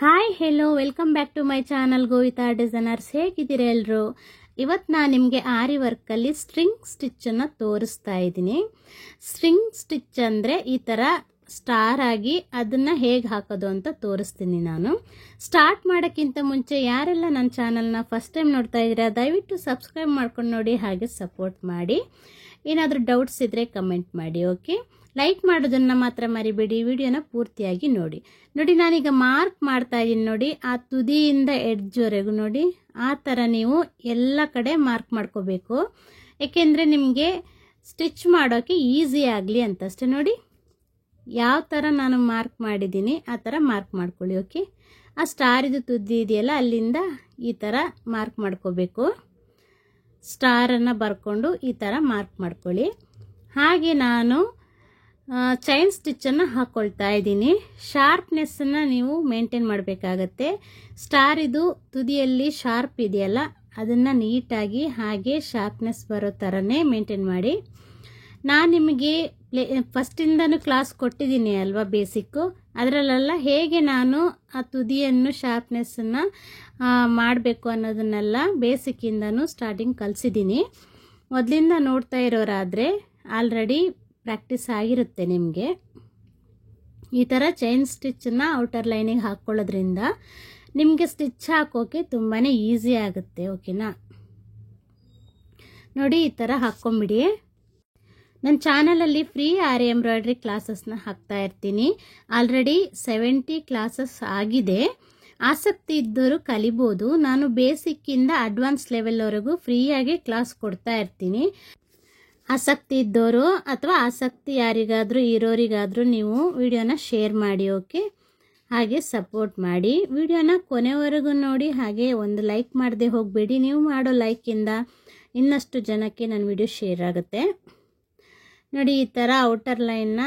Hi hello welcome back to my channel Govita designers. ಹೇಗಿದ್ದೀರಾ ಎಲ್ಲರೂ? ಇವತ್ತು ನಾನು ನಿಮಗೆ ಆರಿ ವರ್ಕಲ್ಲಿ ಸ್ಟ್ರಿಂಗ್ ಸ್ಟಿಚ್ಚನ್ನು ತೋರಿಸ್ತಾ ಇದ್ದೀನಿ. ಸ್ಟ್ರಿಂಗ್ ಸ್ಟಿಚ್ ಅಂದರೆ ಈ ಥರ ಸ್ಟಾರ್ ಆಗಿ ಅದನ್ನು ಹೇಗೆ ಹಾಕೋದು ಅಂತ ತೋರಿಸ್ತೀನಿ. ನಾನು ಸ್ಟಾರ್ಟ್ ಮಾಡೋಕ್ಕಿಂತ ಮುಂಚೆ ಯಾರೆಲ್ಲ ನನ್ನ ಚಾನಲ್ನ ಫಸ್ಟ್ ಟೈಮ್ ನೋಡ್ತಾ ಇದ್ದೀರಾ ದಯವಿಟ್ಟು ಸಬ್ಸ್ಕ್ರೈಬ್ ಮಾಡ್ಕೊಂಡು ನೋಡಿ, ಹಾಗೆ ಸಪೋರ್ಟ್ ಮಾಡಿ. ಏನಾದರೂ ಡೌಟ್ಸ್ ಇದ್ದರೆ ಕಮೆಂಟ್ ಮಾಡಿ. ಓಕೆ, ಲೈಕ್ ಮಾಡೋದನ್ನು ಮಾತ್ರ ಮರಿಬೇಡಿ. ವಿಡಿಯೋನ ಪೂರ್ತಿಯಾಗಿ ನೋಡಿ. ನಾನೀಗ ಮಾರ್ಕ್ ಮಾಡ್ತಾ ಇದ್ದೀನಿ ನೋಡಿ, ಆ ತುದಿಯಿಂದ ಎಡ್ಜ್ವರೆಗೂ ನೋಡಿ, ಆ ಥರ ನೀವು ಎಲ್ಲ ಕಡೆ ಮಾರ್ಕ್ ಮಾಡ್ಕೋಬೇಕು. ಏಕೆಂದರೆ ನಿಮಗೆ ಸ್ಟಿಚ್ ಮಾಡೋಕ್ಕೆ ಈಸಿ ಆಗಲಿ ಅಂತಷ್ಟೇ. ನೋಡಿ ಯಾವ ಥರ ನಾನು ಮಾರ್ಕ್ ಮಾಡಿದ್ದೀನಿ ಆ ಥರ ಮಾರ್ಕ್ ಮಾಡ್ಕೊಳ್ಳಿ. ಓಕೆ, ಆ ಸ್ಟಾರಿದು ತುದಿ ಇದೆಯಲ್ಲ ಅಲ್ಲಿಂದ ಈ ಥರ ಮಾರ್ಕ್ ಮಾಡ್ಕೋಬೇಕು. ಸ್ಟಾರನ್ನು ಬರ್ಕೊಂಡು ಈ ಥರ ಮಾರ್ಕ್ ಮಾಡ್ಕೊಳ್ಳಿ. ಹಾಗೆ ನಾನು ಚೈನ್ ಸ್ಟಿಚ್ಚನ್ನು ಹಾಕ್ಕೊಳ್ತಾ ಇದ್ದೀನಿ. ಶಾರ್ಪ್ನೆಸ್ಸನ್ನು ನೀವು ಮೇಂಟೈನ್ ಮಾಡಬೇಕಾಗತ್ತೆ. ಸ್ಟಾರ್ ಇದು ತುದಿಯಲ್ಲಿ ಶಾರ್ಪ್ ಇದೆಯಲ್ಲ ಅದನ್ನು ನೀಟಾಗಿ ಹಾಗೆ ಶಾರ್ಪ್ನೆಸ್ ಬರೋ ಥರನೇ ಮೇಂಟೈನ್ ಮಾಡಿ. ನಾನು ನಿಮಗೆ ಫಸ್ಟಿಂದನೂ ಕ್ಲಾಸ್ ಕೊಟ್ಟಿದ್ದೀನಿ ಅಲ್ವಾ, ಬೇಸಿಕ್ಕು. ಅದರಲ್ಲೆಲ್ಲ ಹೇಗೆ ನಾನು ಆ ತುದಿಯನ್ನು ಶಾರ್ಪ್ನೆಸ್ಸನ್ನು ಮಾಡಬೇಕು ಅನ್ನೋದನ್ನೆಲ್ಲ ಬೇಸಿಕ್ಕಿಂದನೂ ಸ್ಟಾರ್ಟಿಂಗ್ ಕಲಿಸಿದ್ದೀನಿ. ಮೊದಲಿಂದ ನೋಡ್ತಾ ಇರೋರಾದರೆ ಆಲ್ರೆಡಿ ಪ್ರಾಕ್ಟೀಸ್ ಆಗಿರುತ್ತೆ ನಿಮಗೆ. ಈ ಥರ ಚೈನ್ ಸ್ಟಿಚ್ಚನ್ನು ಔಟರ್ ಲೈನಿಗೆ ಹಾಕ್ಕೊಳ್ಳೋದ್ರಿಂದ ನಿಮಗೆ ಸ್ಟಿಚ್ ಹಾಕೋಕೆ ತುಂಬಾ ಈಸಿ ಆಗುತ್ತೆ. ಓಕೆನಾ, ನೋಡಿ ಈ ಥರ ಹಾಕ್ಕೊಂಬಿಡಿ. ನನ್ನ ಚಾನಲಲ್ಲಿ ಫ್ರೀ ಆರಿ ಎಂಬ್ರಾಯ್ಡ್ರಿ ಕ್ಲಾಸಸ್ನ ಹಾಕ್ತಾ ಇರ್ತೀನಿ. ಆಲ್ರೆಡಿ 70 ಕ್ಲಾಸಸ್ ಆಗಿದೆ. ಆಸಕ್ತಿ ಇದ್ದವರು ಕಲಿಬೋದು. ನಾನು ಬೇಸಿಕ್ಕಿಂದ ಅಡ್ವಾನ್ಸ್ ಲೆವೆಲ್ವರೆಗೂ ಫ್ರೀಯಾಗಿ ಕ್ಲಾಸ್ ಕೊಡ್ತಾ ಇರ್ತೀನಿ. ಆಸಕ್ತಿ ಇದ್ದವರು ಅಥವಾ ಆಸಕ್ತಿ ಯಾರಿಗಾದರೂ ಇರೋರಿಗಾದರೂ ನೀವು ವಿಡಿಯೋನ ಶೇರ್ ಮಾಡಿ. ಓಕೆ, ಹಾಗೆ ಸಪೋರ್ಟ್ ಮಾಡಿ. ವಿಡಿಯೋನ ಕೊನೆವರೆಗೂ ನೋಡಿ, ಹಾಗೆ ಒಂದು ಲೈಕ್ ಮಾಡದೆ ಹೋಗಬೇಡಿ. ನೀವು ಮಾಡೋ ಲೈಕಿಂದ ಇನ್ನಷ್ಟು ಜನಕ್ಕೆ ನನ್ನ ವಿಡಿಯೋ ಶೇರ್ ಆಗುತ್ತೆ. ನೋಡಿ ಈ ಥರ ಔಟರ್ ಲೈನ್ನ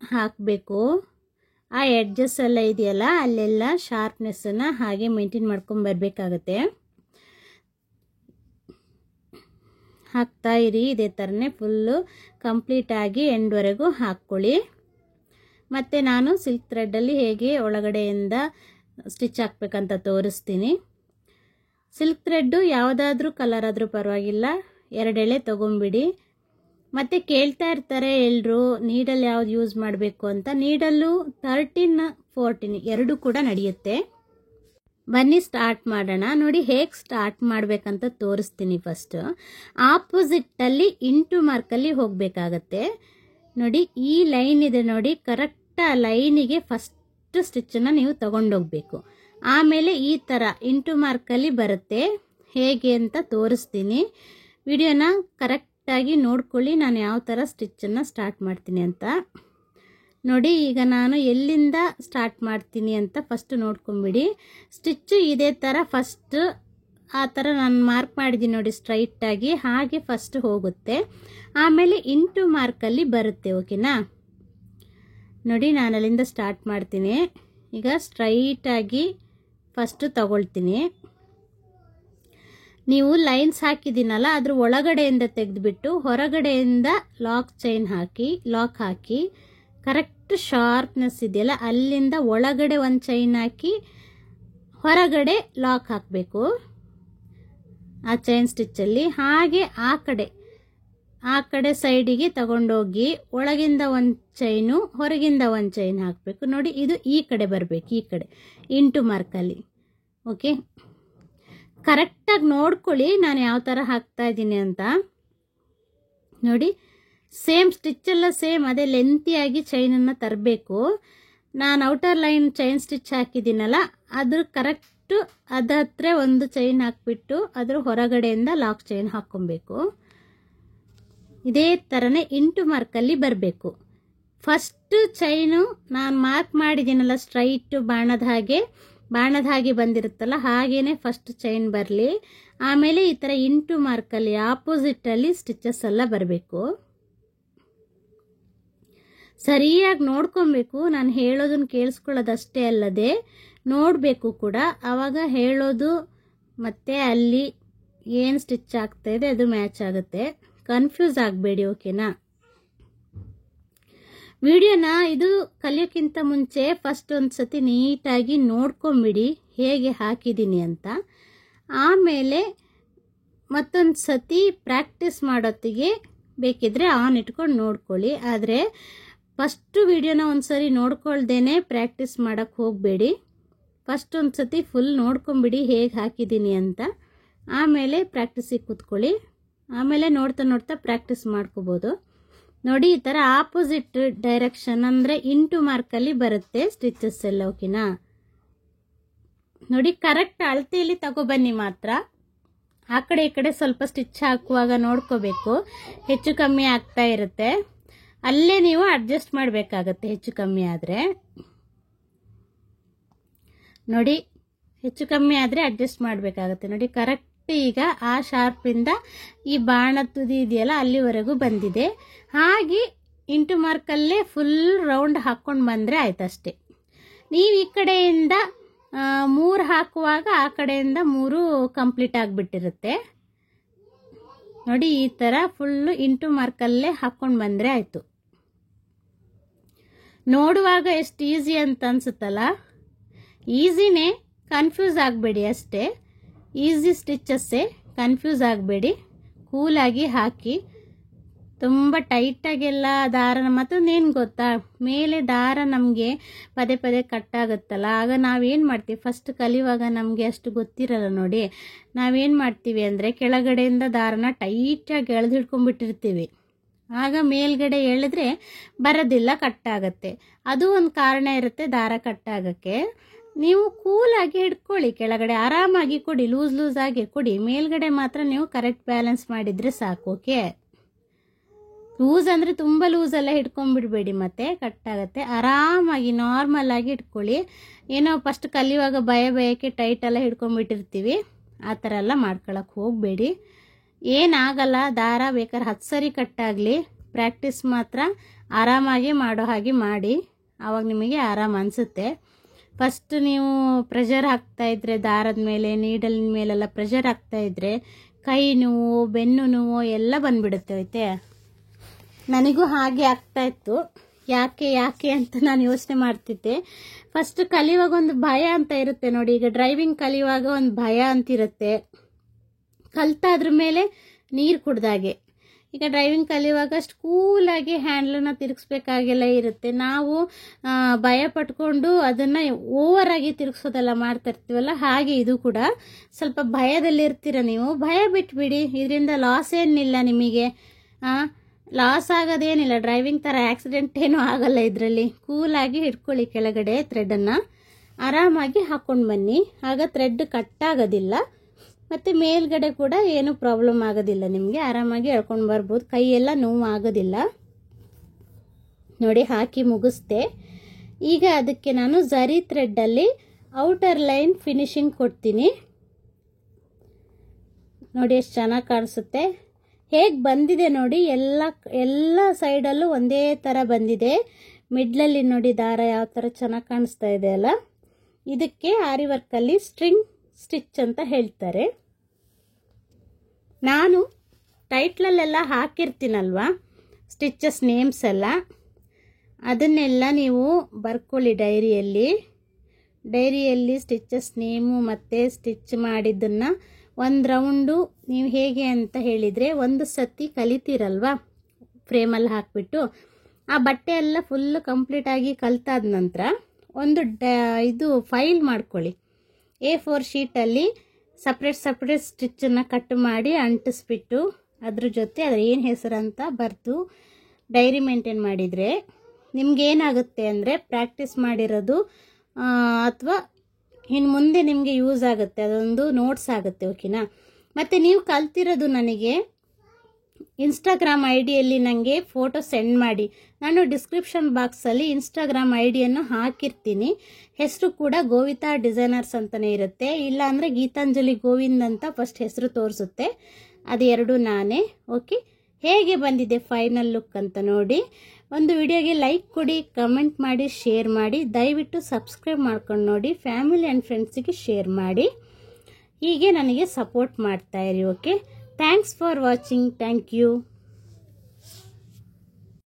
ಹಾಕಬೇಕು. ಆ ಎಡ್ಜಸ್ ಎಲ್ಲ ಇದೆಯಲ್ಲ ಅಲ್ಲೆಲ್ಲ ಶಾರ್ಪ್ನೆಸ್ಸನ್ನು ಹಾಗೆ ಮೇಂಟೈನ್ ಮಾಡ್ಕೊಂಬರ್ಬೇಕಾಗತ್ತೆ. ಹಾಕ್ತಾ ಇರಿ ಇದೇ ಥರನೇ ಫುಲ್ಲು ಕಂಪ್ಲೀಟಾಗಿ ಎಂಡ್ವರೆಗೂ ಹಾಕ್ಕೊಳ್ಳಿ. ಮತ್ತು ನಾನು ಸಿಲ್ಕ್ ಥ್ರೆಡ್ಡಲ್ಲಿ ಹೇಗೆ ಒಳಗಡೆಯಿಂದ ಸ್ಟಿಚ್ ಹಾಕ್ಬೇಕಂತ ತೋರಿಸ್ತೀನಿ. ಸಿಲ್ಕ್ ಥ್ರೆಡ್ಡು ಯಾವುದಾದ್ರೂ ಕಲರ್ ಆದರೂ ಪರವಾಗಿಲ್ಲ, 2 ಎಳೆ ತೊಗೊಂಬಿಡಿ. ಮತ್ತು ಕೇಳ್ತಾ ಇರ್ತಾರೆ ಎಲ್ಲರೂ ನೀಡಲ್ ಯಾವ್ದು ಯೂಸ್ ಮಾಡಬೇಕು ಅಂತ. ನೀಡಲ್ಲು 13, 14 ಎರಡೂ ಕೂಡ ನಡೆಯುತ್ತೆ. ಬನ್ನಿ ಸ್ಟಾರ್ಟ್ ಮಾಡೋಣ. ನೋಡಿ ಹೇಗೆ ಸ್ಟಾರ್ಟ್ ಮಾಡಬೇಕಂತ ತೋರಿಸ್ತೀನಿ. ಫಸ್ಟ್ ಆಪೋಸಿಟ್ಟಲ್ಲಿ ಇಂಟು ಮಾರ್ಕಲ್ಲಿ ಹೋಗಬೇಕಾಗತ್ತೆ. ನೋಡಿ ಈ ಲೈನ್ ಇದೆ ನೋಡಿ, ಕರೆಕ್ಟ್ ಆ ಲೈನಿಗೆ ಫಸ್ಟ್ ಸ್ಟಿಚ್ಚನ್ನು ನೀವು ತಗೊಂಡೋಗ್ಬೇಕು. ಆಮೇಲೆ ಈ ಥರ ಇಂಟು ಮಾರ್ಕಲ್ಲಿ ಬರುತ್ತೆ. ಹೇಗೆ ಅಂತ ತೋರಿಸ್ತೀನಿ. ವಿಡಿಯೋನ ಕರೆಕ್ಟಾಗಿ ನೋಡ್ಕೊಳ್ಳಿ, ನಾನು ಯಾವ ಥರ ಸ್ಟಿಚ್ಚನ್ನು ಸ್ಟಾರ್ಟ್ ಮಾಡ್ತೀನಿ ಅಂತ. ನೋಡಿ ಈಗ ನಾನು ಎಲ್ಲಿಂದ ಸ್ಟಾರ್ಟ್ ಮಾಡ್ತೀನಿ ಅಂತ ಫಸ್ಟ್ ನೋಡ್ಕೊಂಬಿಡಿ. ಸ್ಟಿಚ್ಚು ಇದೇ ಥರ ಫಸ್ಟ್ ಆ ಥರ ನಾನು ಮಾರ್ಕ್ ಮಾಡಿದ್ದೀನಿ ನೋಡಿ ಸ್ಟ್ರೈಟಾಗಿ, ಹಾಗೆ ಫಸ್ಟ್ ಹೋಗುತ್ತೆ. ಆಮೇಲೆ ಇಂಟು ಮಾರ್ಕಲ್ಲಿ ಬರುತ್ತೆ. ಓಕೆನಾ, ನೋಡಿ ನಾನು ಅಲ್ಲಿಂದ ಸ್ಟಾರ್ಟ್ ಮಾಡ್ತೀನಿ. ಈಗ ಸ್ಟ್ರೈಟಾಗಿ ಫಸ್ಟು ತಗೊಳ್ತೀನಿ. ನೀವು ಲೈನ್ಸ್ ಹಾಕಿದ್ದೀನಲ್ಲ ಅದ್ರ ಒಳಗಡೆಯಿಂದ ತೆಗೆದುಬಿಟ್ಟು ಹೊರಗಡೆಯಿಂದ ಲಾಕ್ ಹಾಕಿ ಕರೆಕ್ಟ್ ಶಾರ್ಪ್ನೆಸ್ ಇದೆಯಲ್ಲ ಅಲ್ಲಿಂದ ಒಳಗಡೆ ಒಂದು ಚೈನ್ ಹಾಕಿ ಹೊರಗಡೆ ಲಾಕ್ ಹಾಕಬೇಕು ಆ ಚೈನ್ ಸ್ಟಿಚ್ಚಲ್ಲಿ. ಹಾಗೆ ಆ ಕಡೆ ಸೈಡಿಗೆ ತಗೊಂಡೋಗಿ ಒಳಗಿಂದ ಒಂದು ಚೈನು ಹೊರಗಿಂದ ಒಂದು ಚೈನ್ ಹಾಕಬೇಕು. ನೋಡಿ ಇದು ಈ ಕಡೆ ಬರಬೇಕು, ಈ ಕಡೆ ಇಂಟು ಮಾರ್ಕಲ್ಲಿ. ಓಕೆ, ಕರೆಕ್ಟಾಗಿ ನೋಡ್ಕೊಳ್ಳಿ ನಾನು ಯಾವ ಥರ ಹಾಕ್ತಾ ಇದ್ದೀನಿ ಅಂತ. ನೋಡಿ ಸೇಮ್ ಸ್ಟಿಚ್ಚೆಲ್ಲ ಸೇಮ್ ಅದೇ ಲೆಂತಿಯಾಗಿ ಚೈನನ್ನು ತರಬೇಕು. ನಾನು ಔಟರ್ ಲೈನ್ ಚೈನ್ ಸ್ಟಿಚ್ ಹಾಕಿದ್ದೀನಲ್ಲ ಅದ್ರ ಕರೆಕ್ಟು ಅದ ಹತ್ರ ಒಂದು ಚೈನ್ ಹಾಕಿಬಿಟ್ಟು ಅದ್ರ ಹೊರಗಡೆಯಿಂದ ಲಾಕ್ ಚೈನ್ ಹಾಕ್ಕೊಬೇಕು. ಇದೇ ಥರನೇ ಇಂಟು ಮಾರ್ಕಲ್ಲಿ ಬರಬೇಕು. ಫಸ್ಟ್ ಚೈನು ನಾನು ಮಾರ್ಕ್ ಮಾಡಿದ್ದೀನಲ್ಲ ಸ್ಟ್ರೈಟು ಬಾಣದ ಹಾಗೆ ಬಂದಿರುತ್ತಲ್ಲ ಹಾಗೇನೆ ಫಸ್ಟ್ ಚೈನ್ ಬರಲಿ. ಆಮೇಲೆ ಈ ಥರ ಇಂಟು ಮಾರ್ಕಲ್ಲಿ ಆಪೋಸಿಟಲ್ಲಿ ಸ್ಟಿಚಸ್ ಎಲ್ಲ ಬರಬೇಕು. ಸರಿಯಾಗಿ ನೋಡ್ಕೊಬೇಕು. ನಾನು ಹೇಳೋದನ್ನು ಕೇಳಿಸ್ಕೊಳ್ಳೋದಷ್ಟೇ ಅಲ್ಲದೆ ನೋಡಬೇಕು ಕೂಡ. ಆವಾಗ ಹೇಳೋದು ಮತ್ತು ಅಲ್ಲಿ ಏನು ಸ್ಟಿಚ್ ಆಗ್ತಾ ಇದೆ ಅದು ಮ್ಯಾಚ್ ಆಗುತ್ತೆ. ಕನ್ಫ್ಯೂಸ್ ಆಗಬೇಡಿ. ಓಕೆನಾ, ವಿಡಿಯೋನ ಇದು ಕಲಿಯೋಕ್ಕಿಂತ ಮುಂಚೆ ಫಸ್ಟ್ ಒಂದು ಸತಿ ನೀಟಾಗಿ ನೋಡ್ಕೊಂಬಿಡಿ ಹೇಗೆ ಹಾಕಿದ್ದೀನಿ ಅಂತ. ಆಮೇಲೆ ಮತ್ತೊಂದು ಸತಿ ಪ್ರಾಕ್ಟೀಸ್ ಮಾಡೋತ್ತಿಗೆ ಬೇಕಿದ್ರೆ ಆನ್ ಇಟ್ಕೊಂಡು ನೋಡ್ಕೊಳ್ಳಿ. ಆದರೆ ಫಸ್ಟು ವಿಡಿಯೋನ ಒಂದು ಸರಿ ನೋಡ್ಕೊಳ್ದೇನೆ ಪ್ರಾಕ್ಟೀಸ್ ಮಾಡೋಕ್ಕೆ ಹೋಗಬೇಡಿ. ಫಸ್ಟ್ ಒಂದು ಸತಿ ಫುಲ್ ನೋಡ್ಕೊಂಬಿಡಿ ಹೇಗೆ ಹಾಕಿದ್ದೀನಿ ಅಂತ. ಆಮೇಲೆ ಪ್ರಾಕ್ಟೀಸಿಗೆ ಕೂತ್ಕೊಳ್ಳಿ. ಆಮೇಲೆ ನೋಡ್ತಾ ನೋಡ್ತಾ ಪ್ರಾಕ್ಟೀಸ್ ಮಾಡ್ಕೋಬೋದು. ನೋಡಿ, ಈ ಥರ ಆಪೋಸಿಟ್ ಡೈರೆಕ್ಷನ್ ಅಂದರೆ ಇಂಟು ಮಾರ್ಕಲ್ಲಿ ಬರುತ್ತೆ ಸ್ಟಿಚಸ್ ಎಲ್ಲ. ಓಕೆನಾ? ನೋಡಿ, ಕರೆಕ್ಟ್ ಅಳತೆಯಲ್ಲಿ ತಗೊಬನ್ನಿ ಮಾತ್ರ. ಆ ಕಡೆ ಈ ಕಡೆ ಸ್ವಲ್ಪ ಸ್ಟಿಚ್ ಹಾಕುವಾಗ ನೋಡ್ಕೋಬೇಕು, ಹೆಚ್ಚು ಕಮ್ಮಿ ಆಗ್ತಾ ಇರುತ್ತೆ. ಅಲ್ಲೇ ನೀವು ಅಡ್ಜಸ್ಟ್ ಮಾಡಬೇಕಾಗತ್ತೆ ಹೆಚ್ಚು ಕಮ್ಮಿ ಆದರೆ. ನೋಡಿ, ಹೆಚ್ಚು ಕಮ್ಮಿ ಆದರೆ ಅಡ್ಜಸ್ಟ್ ಮಾಡಬೇಕಾಗತ್ತೆ. ನೋಡಿ, ಕರೆಕ್ಟ್ ಈಗ ಆ ಶಾರ್ಪಿಂದ ಈ ಬಾಣ ತುದಿ ಇದೆಯಲ್ಲ ಅಲ್ಲಿವರೆಗೂ ಬಂದಿದೆ. ಹಾಗೆ ಇಂಟು ಮಾರ್ಕಲ್ಲೇ ಫುಲ್ ರೌಂಡ್ ಹಾಕ್ಕೊಂಡು ಬಂದರೆ ಆಯ್ತಷ್ಟೇ. ನೀವು ಈ ಕಡೆಯಿಂದ 3 ಹಾಕುವಾಗ ಆ ಕಡೆಯಿಂದ 3 ಕಂಪ್ಲೀಟ್ ಆಗಿಬಿಟ್ಟಿರುತ್ತೆ. ನೋಡಿ, ಈ ಥರ ಫುಲ್ಲು ಇಂಟು ಮಾರ್ಕಲ್ಲೇ ಹಾಕ್ಕೊಂಡು ಬಂದರೆ ಆಯಿತು. ನೋಡುವಾಗ ಎಷ್ಟು ಈಸಿ ಅಂತ ಅನ್ಸುತ್ತಲ್ಲ? ಈಸಿನೇ, ಕನ್ಫ್ಯೂಸ್ ಆಗಬೇಡಿ ಅಷ್ಟೇ. ಈಸಿ ಸ್ಟಿಚಸ್ಸೇ, ಕನ್ಫ್ಯೂಸ್ ಆಗಬೇಡಿ. ಕೂಲಾಗಿ ಹಾಕಿ. ತುಂಬ ಟೈಟಾಗೆಲ್ಲ ದಾರನ, ಮತ್ತೊಂದೇನು ಗೊತ್ತಾ, ಮೇಲೆ ದಾರ ನಮಗೆ ಪದೇ ಪದೇ ಕಟ್ಟಾಗುತ್ತಲ್ಲ, ಆಗ ನಾವೇನು ಮಾಡ್ತೀವಿ, ಫಸ್ಟ್ ಕಲಿಯುವಾಗ ನಮಗೆ ಅಷ್ಟು ಗೊತ್ತಿರಲ್ಲ. ನೋಡಿ, ನಾವೇನು ಮಾಡ್ತೀವಿ ಅಂದರೆ ಕೆಳಗಡೆಯಿಂದ ದಾರನ ಟೈಟಾಗಿ ಎಳೆದು ಹಿಡ್ಕೊಂಡ್ಬಿಟ್ಟಿರ್ತೀವಿ. ಆಗ ಮೇಲ್ಗಡೆ ಎಳೆದ್ರೆ ಬರೋದಿಲ್ಲ, ಕಟ್ಟಾಗತ್ತೆ. ಅದು ಒಂದು ಕಾರಣ ಇರುತ್ತೆ ದಾರ ಕಟ್ಟಾಗಕ್ಕೆ. ನೀವು ಕೂಲಾಗಿ ಹಿಡ್ಕೊಳ್ಳಿ, ಕೆಳಗಡೆ ಆರಾಮಾಗಿ ಕೊಡಿ, ಲೂಸ್ ಆಗಿ ಕೊಡಿ. ಮೇಲ್ಗಡೆ ಮಾತ್ರ ನೀವು ಕರೆಕ್ಟ್ ಬ್ಯಾಲೆನ್ಸ್ ಮಾಡಿದರೆ ಸಾಕು. ಓಕೆ? ಲೂಸ್ ಅಂದರೆ ತುಂಬ ಲೂಸೆಲ್ಲ ಹಿಡ್ಕೊಂಡ್ಬಿಡ್ಬೇಡಿ, ಮತ್ತೆ ಕಟ್ಟಾಗತ್ತೆ. ಆರಾಮಾಗಿ ನಾರ್ಮಲ್ ಆಗಿ ಇಟ್ಕೊಳ್ಳಿ. ಏನೋ ಫಸ್ಟ್ ಕಲಿಯುವಾಗ ಭಯಕ್ಕೆ ಟೈಟೆಲ್ಲ ಹಿಡ್ಕೊಂಡ್ಬಿಟ್ಟಿರ್ತೀವಿ, ಆ ಥರ ಎಲ್ಲ ಮಾಡ್ಕೊಳಕ್ಕೆ ಹೋಗಬೇಡಿ. ಏನಾಗಲ್ಲ, ದಾರ ಬೇಕಾದ್ರೆ 10 ಸರಿ ಕಟ್ಟಾಗಲಿ, ಪ್ರಾಕ್ಟೀಸ್ ಮಾತ್ರ ಆರಾಮಾಗಿ ಮಾಡೋ ಹಾಗೆ ಮಾಡಿ. ಆವಾಗ ನಿಮಗೆ ಆರಾಮ ಅನಿಸುತ್ತೆ. ಫಸ್ಟ್ ನೀವು ಪ್ರೆಷರ್ ಹಾಕ್ತಾಯಿದ್ರೆ ದಾರದ ಮೇಲೆ, ನೀಡಲಿನ ಮೇಲೆಲ್ಲ ಪ್ರೆಷರ್ ಹಾಕ್ತಾಯಿದ್ರೆ ಕೈ ನೋವು, ಬೆನ್ನು ನೋವು ಎಲ್ಲ ಬಂದುಬಿಡುತ್ತೆ. ಐತೆ, ನನಗೂ ಹಾಗೆ ಆಗ್ತಾಯಿತ್ತು. ಯಾಕೆ ಅಂತ ನಾನು ಯೋಚನೆ ಮಾಡ್ತಿದ್ದೆ. ಫಸ್ಟ್ ಕಲಿಯುವಾಗ ಒಂದು ಭಯ ಅಂತ ಇರುತ್ತೆ ನೋಡಿ. ಈಗ ಡ್ರೈವಿಂಗ್ ಕಲಿಯುವಾಗ ಒಂದು ಭಯ ಅಂತಿರುತ್ತೆ, ಕಲ್ತಾದ್ರ ಮೇಲೆ ನೀರು ಕುಡ್ದಾಗೆ. ಈಗ ಡ್ರೈವಿಂಗ್ ಕಲಿಯುವಾಗ ಅಷ್ಟು ಕೂಲಾಗಿ ಹ್ಯಾಂಡ್ಲನ್ನ ತಿರುಗಿಸ್ಬೇಕಾಗೆಲ್ಲ ಇರುತ್ತೆ. ನಾವು ಭಯ ಪಟ್ಕೊಂಡು ಅದನ್ನು ಓವರಾಗಿ ತಿರುಗಿಸೋದೆಲ್ಲ ಮಾಡ್ತಾ ಇರ್ತೀವಲ್ಲ, ಹಾಗೆ ಇದು ಕೂಡ ಸ್ವಲ್ಪ ಭಯದಲ್ಲಿರ್ತೀರ ನೀವು. ಭಯ ಬಿಟ್ಬಿಡಿ, ಇದರಿಂದ ಲಾಸ್ ಏನಿಲ್ಲ ನಿಮಗೆ. ಲಾಸ್ ಆಗೋದೇನಿಲ್ಲ, ಡ್ರೈವಿಂಗ್ ಥರ ಆಕ್ಸಿಡೆಂಟ್ ಏನೂ ಆಗಲ್ಲ ಇದರಲ್ಲಿ. ಕೂಲಾಗಿ ಹಿಡ್ಕೊಳ್ಳಿ ಕೆಳಗಡೆ ಥ್ರೆಡನ್ನು, ಆರಾಮಾಗಿ ಹಾಕ್ಕೊಂಡು ಬನ್ನಿ. ಆಗ ಥ್ರೆಡ್ ಕಟ್ಟಾಗೋದಿಲ್ಲ, ಮತ್ತು ಮೇಲ್ಗಡೆ ಕೂಡ ಏನು ಪ್ರಾಬ್ಲಮ್ ಆಗೋದಿಲ್ಲ ನಿಮಗೆ. ಆರಾಮಾಗಿ ಎಳ್ಕೊಂಡು ಬರ್ಬೋದು, ಕೈಯೆಲ್ಲ ನೋವು ಆಗೋದಿಲ್ಲ. ನೋಡಿ, ಹಾಕಿ ಮುಗಿಸ್ದೆ. ಈಗ ಅದಕ್ಕೆ ನಾನು ಝರಿ ಥ್ರೆಡ್ಡಲ್ಲಿ ಔಟರ್ ಲೈನ್ ಫಿನಿಶಿಂಗ್ ಕೊಡ್ತೀನಿ. ನೋಡಿ ಎಷ್ಟು ಚೆನ್ನಾಗಿ ಕಾಣಿಸುತ್ತೆ. ಹೇಗೆ ಬಂದಿದೆ ನೋಡಿ, ಎಲ್ಲ ಸೈಡಲ್ಲೂ ಒಂದೇ ಥರ ಬಂದಿದೆ. ಮಿಡ್ಲಲ್ಲಿ ನೋಡಿ ದಾರ ಯಾವ ಥರ ಚೆನ್ನಾಗಿ ಕಾಣಿಸ್ತಾ ಇದೆ ಅಲ್ಲ. ಇದಕ್ಕೆ ಆರಿ ವರ್ಕಲ್ಲಿ ಸ್ಟ್ರಿಂಗ್ ಸ್ಟಿಚ್ ಅಂತ ಹೇಳ್ತಾರೆ. ನಾನು ಟೈಟ್ಲಲ್ಲೆಲ್ಲ ಹಾಕಿರ್ತೀನಲ್ವ ಸ್ಟಿಚಸ್ ನೇಮ್ಸ್ ಎಲ್ಲ, ಅದನ್ನೆಲ್ಲ ನೀವು ಬರ್ಕೊಳ್ಳಿ ಡೈರಿಯಲ್ಲಿ ಸ್ಟಿಚಸ್ ನೇಮು ಮತ್ತು ಸ್ಟಿಚ್ ಮಾಡಿದ್ದನ್ನು ಒಂದು ರೌಂಡು ನೀವು ಹೇಗೆ ಅಂತ ಹೇಳಿದರೆ, ಒಂದು ಸತಿ ಕಲಿತೀರಲ್ವ ಫ್ರೇಮಲ್ಲಿ ಹಾಕಿಬಿಟ್ಟು, ಆ ಬಟ್ಟೆ ಎಲ್ಲ ಫುಲ್ಲು ಕಂಪ್ಲೀಟಾಗಿ ಕಲ್ತಾದ ನಂತರ ಒಂದು ಇದು ಫೈಲ್ ಮಾಡ್ಕೊಳ್ಳಿ. A4 ಶೀಟಲ್ಲಿ ಸಪ್ರೇಟ್ ಸ್ಟಿಚ್ಚನ್ನು ಕಟ್ ಮಾಡಿ ಅಂಟಿಸ್ಬಿಟ್ಟು ಅದ್ರ ಜೊತೆ ಅದ್ರ ಏನು ಹೆಸರು ಅಂತ ಬರೆದು ಡೈರಿ ಮೇಂಟೈನ್ ಮಾಡಿದರೆ ನಿಮ್ಗೇನಾಗುತ್ತೆ ಅಂದರೆ ಪ್ರಾಕ್ಟೀಸ್ ಮಾಡಿರೋದು ಅಥವಾ ಇನ್ನು ಮುಂದೆ ನಿಮಗೆ ಯೂಸ್ ಆಗುತ್ತೆ, ಅದೊಂದು ನೋಟ್ಸ್ ಆಗುತ್ತೆ. ಓಕೆನಾ? ಮತ್ತು ನೀವು ಕಲ್ತಿರೋದು ನನಗೆ ಇನ್ಸ್ಟಾಗ್ರಾಮ್ ಐಡಿಯಲ್ಲಿ ನನಗೆ ಫೋಟೋ ಸೆಂಡ್ ಮಾಡಿ. ನಾನು ಡಿಸ್ಕ್ರಿಪ್ಷನ್ ಬಾಕ್ಸಲ್ಲಿ ಇನ್ಸ್ಟಾಗ್ರಾಮ್ ಐಡಿಯನ್ನು ಹಾಕಿರ್ತೀನಿ. ಹೆಸರು ಕೂಡ ಗೋವಿತಾ ಡಿಸೈನರ್ಸ್ ಅಂತಲೇ ಇರುತ್ತೆ, ಇಲ್ಲ ಅಂದರೆ ಗೀತಾಂಜಲಿ ಗೋವಿಂದ್ ಅಂತ ಫಸ್ಟ್ ಹೆಸರು ತೋರಿಸುತ್ತೆ. ಅದು ಎರಡು ನಾನೇ. ಓಕೆ, ಹೇಗೆ ಬಂದಿದೆ ಫೈನಲ್ ಲುಕ್ ಅಂತ ನೋಡಿ. ಒಂದು ವಿಡಿಯೋಗೆ ಲೈಕ್ ಕೊಡಿ, ಕಮೆಂಟ್ ಮಾಡಿ, ಶೇರ್ ಮಾಡಿ. ದಯವಿಟ್ಟು ಸಬ್ಸ್ಕ್ರೈಬ್ ಮಾಡ್ಕೊಂಡು ನೋಡಿ, ಫ್ಯಾಮಿಲಿ ಆ್ಯಂಡ್ ಫ್ರೆಂಡ್ಸಿಗೆ ಶೇರ್ ಮಾಡಿ. ಹೀಗೆ ನನಗೆ ಸಪೋರ್ಟ್ ಮಾಡ್ತಾಯಿರಿ. Okay, thanks for watching. Thank you.